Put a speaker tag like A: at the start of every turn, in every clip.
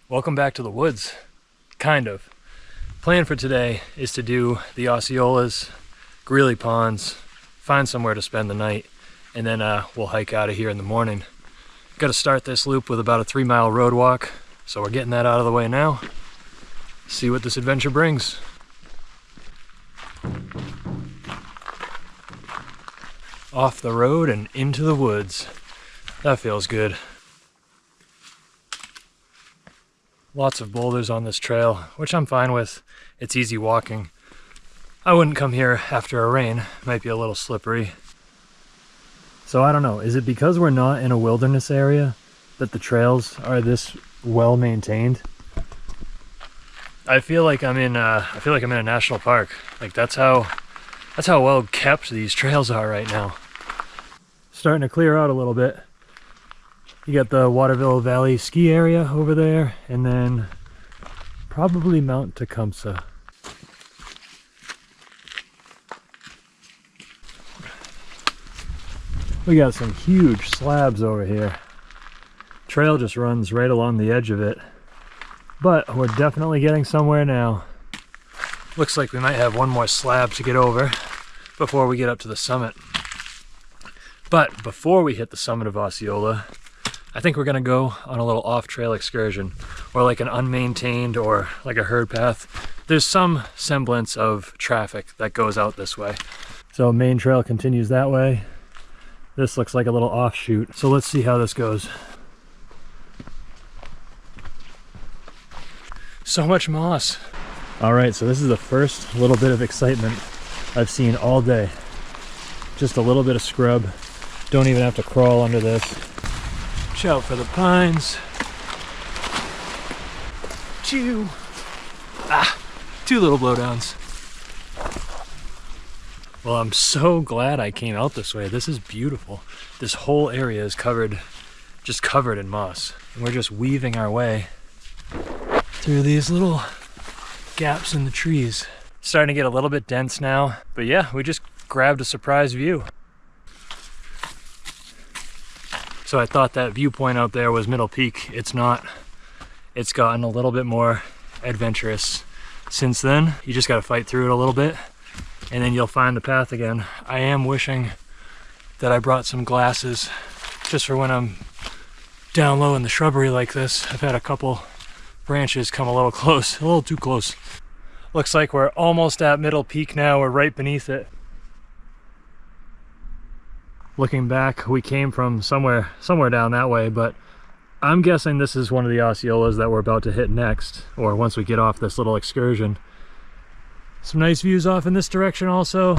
A: Welcome back to the woods, kind of. Plan for today is to do the Osceolas, Greely Ponds, find somewhere to spend the night, and then we'll hike out of here in the morning. Got to start this loop with about a 3-mile road walk, so we're getting that out of the way now. See what this adventure brings. Off the road and into the woods. That feels good. Lots of boulders on this trail, which I'm fine with. It's easy walking. I wouldn't come here after a rain. Might be a little slippery. So I don't know, is it because we're not in a wilderness area that the trails are this well maintained? I feel like I'm in a national park. Like that's how well kept these trails are right now. Starting to clear out a little bit. You got the Waterville Valley ski area over there, and then probably Mount Tecumseh. We got some huge slabs over here. Trail just runs right along the edge of it, but we're definitely getting somewhere now. Looks like we might have one more slab to get over before we get up to the summit. But before we hit the summit of Osceola, I think we're gonna go on a little off-trail excursion, or like an unmaintained or like a herd path. There's some semblance of traffic that goes out this way. So main trail continues that way. This looks like a little offshoot. So let's see how this goes. So much moss. All right, so this is the first little bit of excitement I've seen all day. Just a little bit of scrub. Don't even have to crawl under this. Watch out for the pines. Chew. Ah, 2 little blowdowns. Well, I'm so glad I came out this way. This is beautiful. This whole area is just covered in moss. And we're just weaving our way through these little gaps in the trees. Starting to get a little bit dense now, but yeah, we just grabbed a surprise view. So I thought that viewpoint out there was Middle Peak. It's not. It's gotten a little bit more adventurous since then. You just gotta fight through it a little bit, and then you'll find the path again. I am wishing that I brought some glasses just for when I'm down low in the shrubbery like this. I've had a couple branches come a little close, a little too close. Looks like we're almost at Middle Peak now. We're right beneath it. Looking back, we came from somewhere down that way, but I'm guessing this is one of the Osceolas that we're about to hit next, or once we get off this little excursion. Some nice views off in this direction also.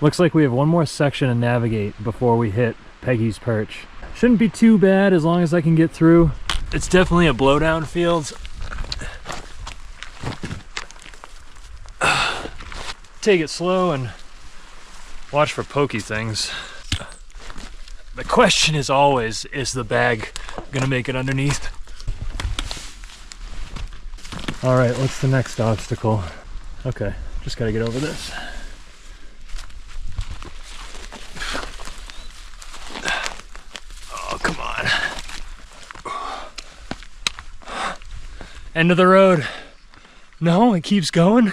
A: Looks like we have one more section to navigate before we hit Peggys Perch. Shouldn't be too bad as long as I can get through. It's definitely a blowdown field. Take it slow and watch for pokey things. The question is always, is the bag gonna make it underneath? All right, what's the next obstacle? Okay, just gotta get over this. Oh, come on. End of the road. No, it keeps going.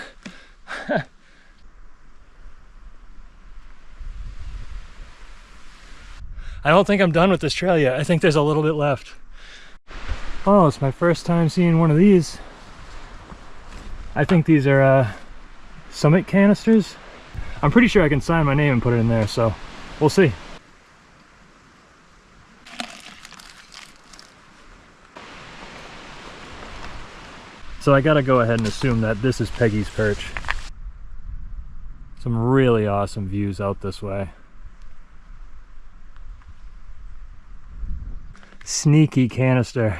A: I don't think I'm done with this trail yet. I think there's a little bit left. Oh, it's my first time seeing one of these. I think these are Summit canisters. I'm pretty sure I can sign my name and put it in there, so we'll see. So I gotta go ahead and assume that this is Peggys Perch. Some really awesome views out this way. Sneaky canister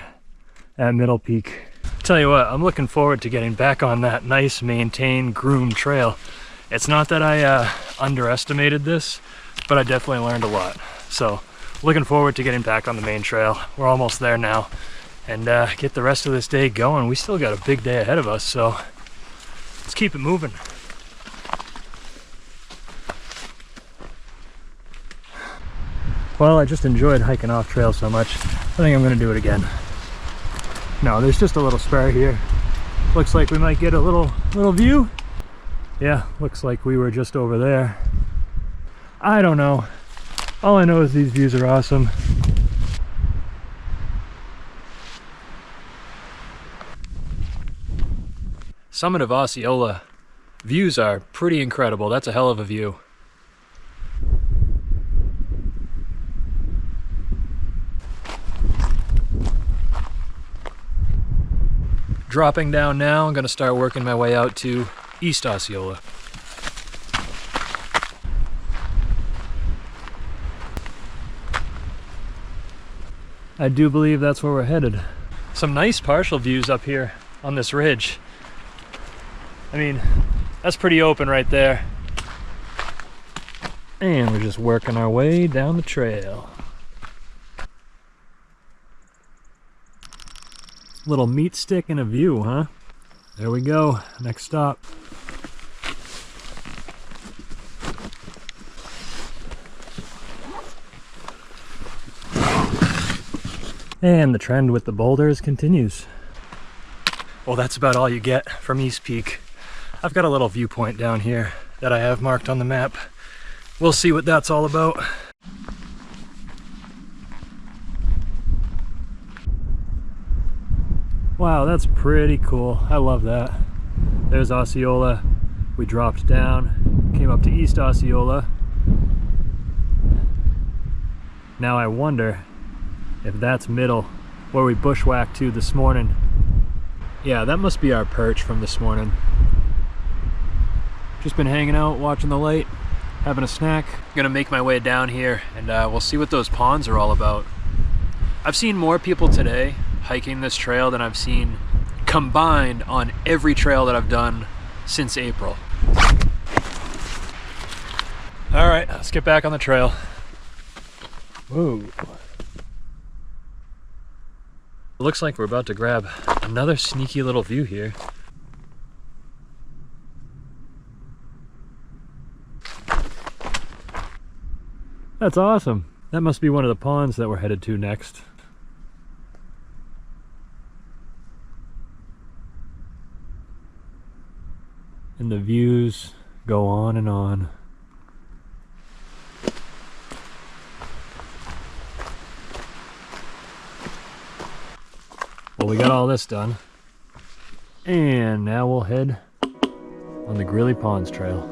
A: at Middle Peak. Tell you what, I'm looking forward to getting back on that nice, maintained, groomed trail. It's not that I underestimated this, but I definitely learned a lot. So, looking forward to getting back on the main trail. We're almost there now, and get the rest of this day going. We still got a big day ahead of us, so let's keep it moving. Well, I just enjoyed hiking off trail so much, I think I'm gonna do it again. No, there's just a little spur here. Looks like we might get a little view. Yeah, looks like we were just over there. I don't know. All I know is these views are awesome. Summit of Osceola. Views are pretty incredible. That's a hell of a view. Dropping down now, I'm going to start working my way out to East Osceola. I do believe that's where we're headed. Some nice partial views up here on this ridge. I mean, that's pretty open right there. And we're just working our way down the trail. Little meat stick and a view, huh? There we go, next stop. And the trend with the boulders continues. Well, that's about all you get from East Peak. I've got a little viewpoint down here that I have marked on the map. We'll see what that's all about. Wow, that's pretty cool. I love that. There's Osceola. We dropped down, came up to East Osceola. Now I wonder if that's middle, where we bushwhacked to this morning. Yeah, that must be our perch from this morning. Just been hanging out, watching the light, having a snack. Gonna make my way down here and we'll see what those ponds are all about. I've seen more people today hiking this trail than I've seen combined on every trail that I've done since April. All right, let's get back on the trail. Whoa. Looks like we're about to grab another sneaky little view here. That's awesome. That must be one of the ponds that we're headed to next. And the views go on and on. Well, we got all this done. And now we'll head on the Greely Ponds trail.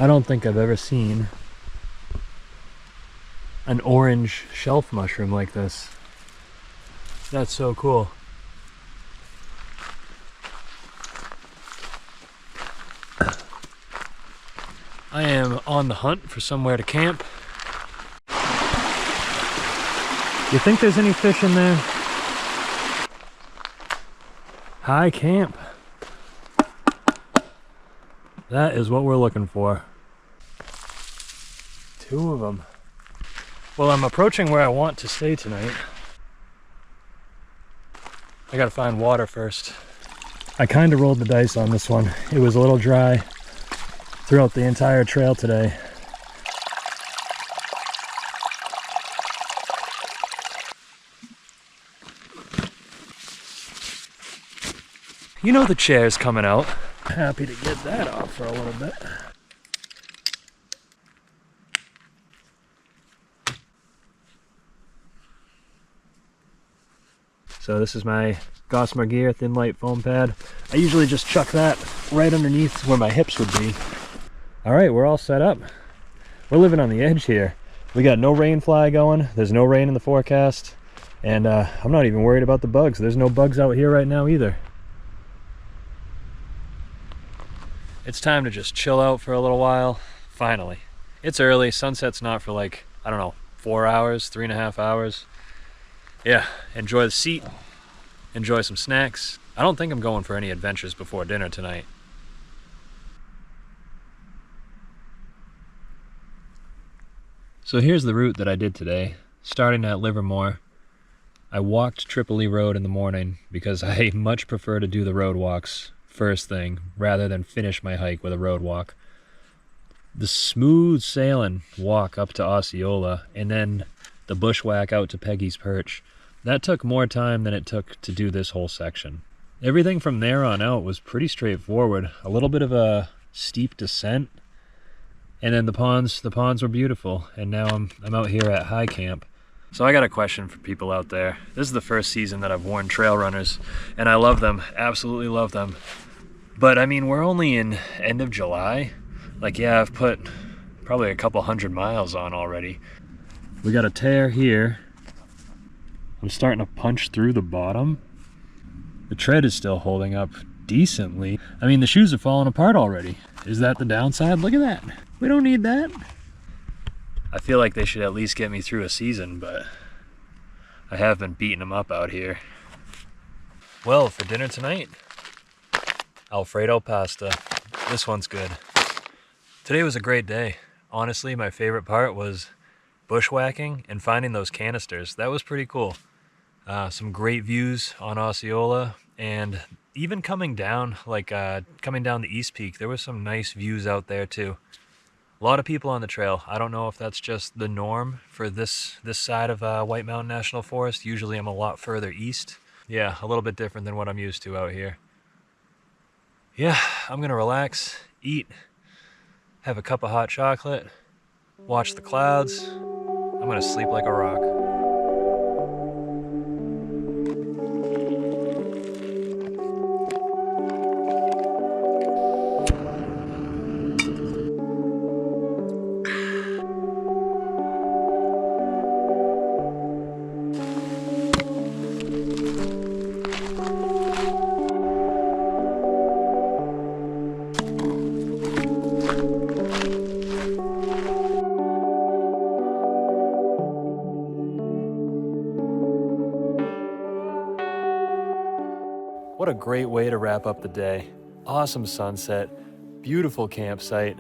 A: I don't think I've ever seen an orange shelf mushroom like this. That's so cool. I am on the hunt for somewhere to camp. You think there's any fish in there? High camp. That is what we're looking for. 2 of them. Well, I'm approaching where I want to stay tonight. I gotta find water first. I kind of rolled the dice on this one. It was a little dry throughout the entire trail today. You know the chair's coming out. Happy to get that off for a little bit. So this is my Gossamer Gear thin light foam pad. I usually just chuck that right underneath where my hips would be. All right, we're all set up. we're living on the edge here. We got no rain fly going. There's no rain in the forecast. And I'm not even worried about the bugs. There's no bugs out here right now either. It's time to just chill out for a little while. Finally. It's early. Sunset's not for like, I don't know, 4 hours, 3.5 hours. Yeah, enjoy the seat. Enjoy some snacks. I don't think I'm going for any adventures before dinner tonight. So here's the route that I did today. Starting at Livermore, I walked Tripoli Road in the morning because I much prefer to do the road walks first thing rather than finish my hike with a road walk. The smooth sailing walk up to Osceola and then the bushwhack out to Peggys Perch, that took more time than it took to do this whole section. Everything from there on out was pretty straightforward. A little bit of a steep descent, and then the ponds were beautiful, and now I'm out here at high camp. So I got a question for people out there. This is the first season that I've worn trail runners, and I love them, absolutely love them. But I mean, we're only in end of July. Like, yeah, I've put probably a couple 100 miles on already. We got a tear here. I'm starting to punch through the bottom. The tread is still holding up decently. I mean, the shoes are falling apart already. Is that the downside? Look at that. We don't need that. I feel like they should at least get me through a season, but I have been beating them up out here. Well, for dinner tonight, Alfredo pasta. This one's good. Today was a great day. Honestly, my favorite part was bushwhacking and finding those canisters. That was pretty cool. Some great views on Osceola, and even coming down, coming down the East Peak, there was some nice views out there too. A lot of people on the trail. I don't know if that's just the norm for this side of White Mountain National Forest. Usually I'm a lot further east. Yeah, a little bit different than what I'm used to out here. Yeah, I'm gonna relax, eat, have a cup of hot chocolate, watch the clouds. I'm gonna sleep like a rock. What a great way to wrap up the day. Awesome sunset, beautiful campsite.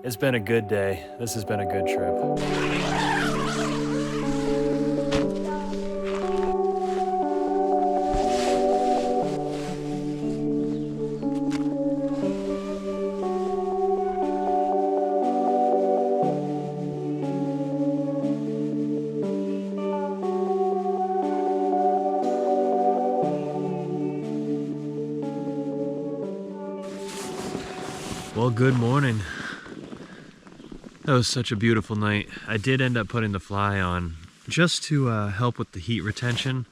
A: It's been a good day. This has been a good trip. Well, good morning. That was such a beautiful night. I did end up putting the fly on just to help with the heat retention,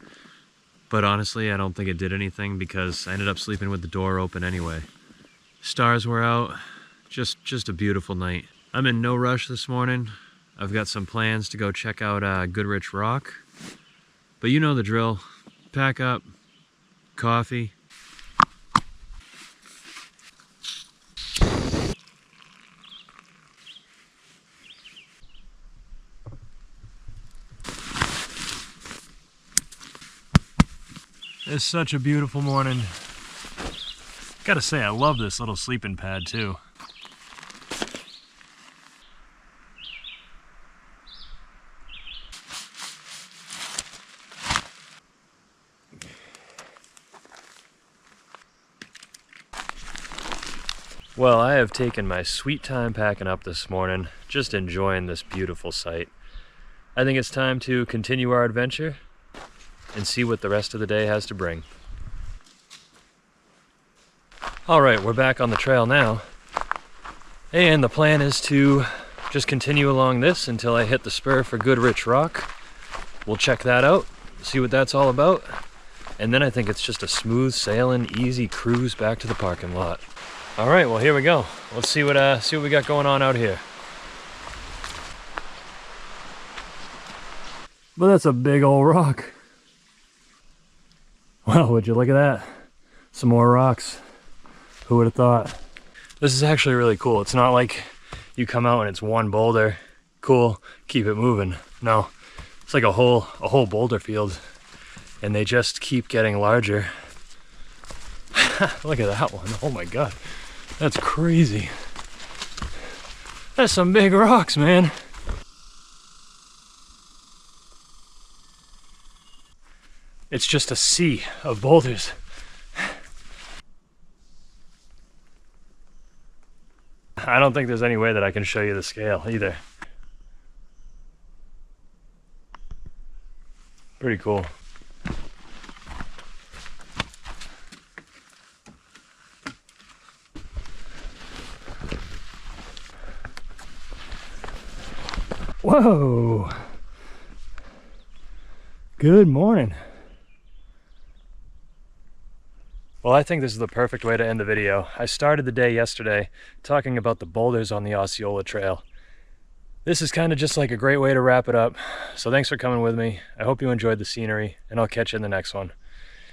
A: but honestly, I don't think it did anything because I ended up sleeping with the door open anyway. Stars were out, just a beautiful night. I'm in no rush this morning. I've got some plans to go check out Goodrich Rock, but you know the drill. Pack up, coffee. It's such a beautiful morning. Gotta say, I love this little sleeping pad too. Well, I have taken my sweet time packing up this morning, just enjoying this beautiful sight. I think it's time to continue our adventure and see what the rest of the day has to bring. All right, we're back on the trail now. And the plan is to just continue along this until I hit the spur for Goodrich Rock. We'll check that out, see what that's all about. And then I think it's just a smooth sailing, easy cruise back to the parking lot. All right, well, here we go. Let's see what we got going on out here. But that's a big old rock. Well, would you look at that? Some more rocks. Who would have thought? This is actually really cool. It's not like you come out and it's one boulder. Cool, keep it moving. No, it's like a whole boulder field, and they just keep getting larger. Look at that one. Oh my god, that's crazy. That's some big rocks, man. It's just a sea of boulders. I don't think there's any way that I can show you the scale either. Pretty cool. Whoa! Good morning. Well, I think this is the perfect way to end the video. I started the day yesterday talking about the boulders on the Osceola Trail. This is kind of just like a great way to wrap it up. So thanks for coming with me. I hope you enjoyed the scenery, and I'll catch you in the next one.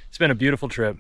A: It's been a beautiful trip.